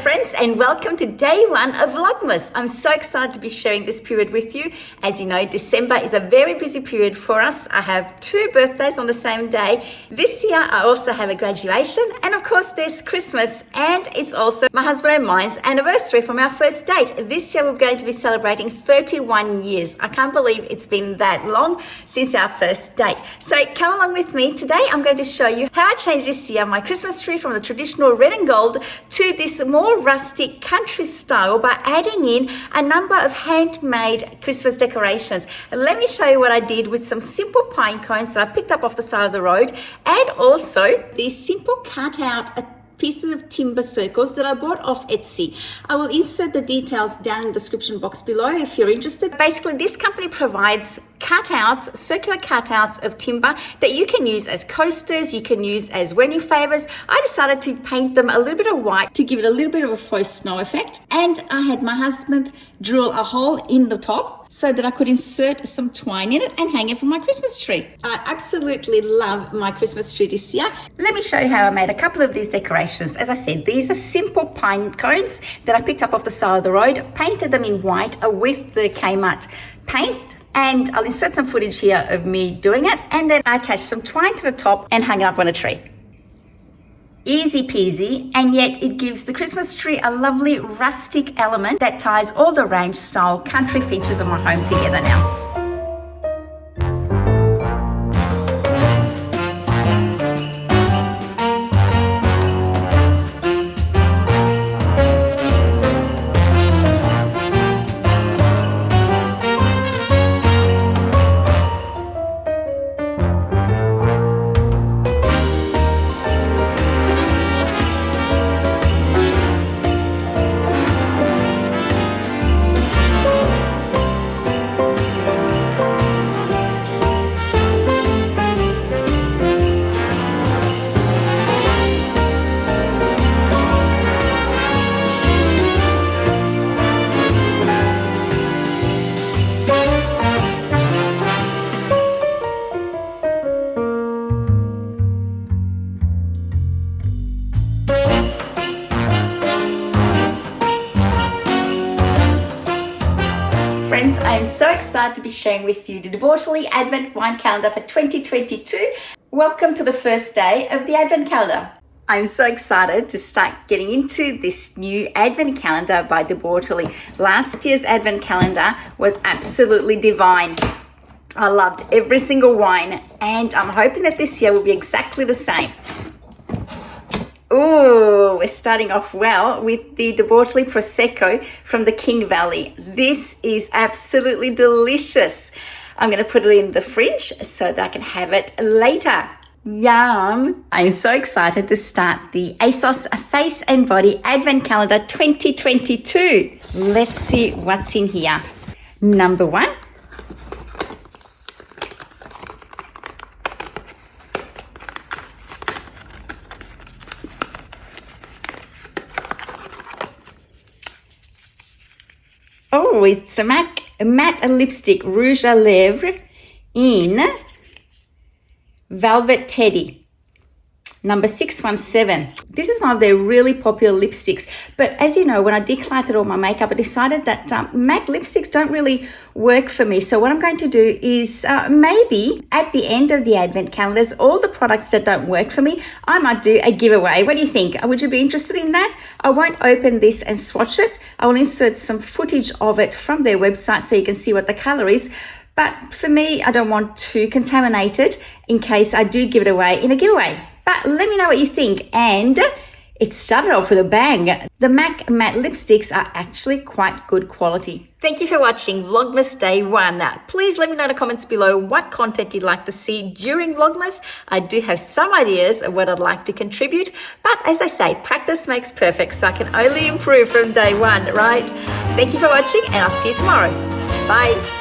friends, and welcome to day one of Vlogmas. I'm so excited to be sharing this period with you. As you know, December is a very busy period for us. I have 2 birthdays on the same day. This year I also have a graduation, and of course there's Christmas, and it's also my husband and mine's anniversary from our first date. This year we're going to be celebrating 31 years. I can't believe it's been that long since our first date. So come along with me. Today I'm going to show you how I changed this year my Christmas tree from the traditional red and gold to this more rustic country style by adding in a number of handmade Christmas decorations. Let me show you what I did with some simple pine cones that I picked up off the side of the road, and also these simple cutout pieces of timber circles that I bought off Etsy. I will insert the details down in the description box below if you're interested. Basically, this company provides cutouts, circular cutouts of timber that you can use as coasters, you can use as wedding favors. I decided to paint them a little bit of white to give it a little bit of a faux snow effect. And I had my husband drill a hole in the top so that I could insert some twine in it and hang it from my Christmas tree. I absolutely love my Christmas tree this year. Let me show you how I made a couple of these decorations. As I said, these are simple pine cones that I picked up off the side of the road, painted them in white with the Kmart paint, and I'll insert some footage here of me doing it, and then I attached some twine to the top and hung it up on a tree. Easy peasy, and yet it gives the Christmas tree a lovely rustic element that ties all the ranch style country features of my home together now. Friends, I am so excited to be sharing with you the Quarterly Advent Wine Calendar for 2022. Welcome to the first day of the Advent Calendar. I'm so excited to start getting into this new Advent Calendar by Quarterly. Last year's Advent Calendar was absolutely divine. I loved every single wine, and I'm hoping that this year will be exactly the same. Ooh, we're starting off well with the Quarterly Prosecco from the King Valley. This is absolutely delicious. I'm going to put it in the fridge so that I can have it later. Yum! I'm so excited to start the ASOS Face and Body Advent Calendar 2022. Let's see what's in here. Number 1. Oh, it's a matte lipstick, Rouge à Lèvres in Velvet Teddy. Number 617. This is one of their really popular lipsticks. But as you know, when I decluttered all my makeup, I decided that matte lipsticks don't really work for me. So what I'm going to do is maybe at the end of the Advent calendars, all the products that don't work for me, I might do a giveaway. What do you think? Would you be interested in that? I won't open this and swatch it. I will insert some footage of it from their website so you can see what the color is. But for me, I don't want to contaminate it in case I do give it away in a giveaway. But let me know what you think. And it started off with a bang. The MAC matte lipsticks are actually quite good quality. Thank you for watching Vlogmas Day 1. Please let me know in the comments below what content you'd like to see during Vlogmas. I do have some ideas of what I'd like to contribute. But as I say, practice makes perfect, so I can only improve from day 1, right? Thank you for watching, and I'll see you tomorrow. Bye.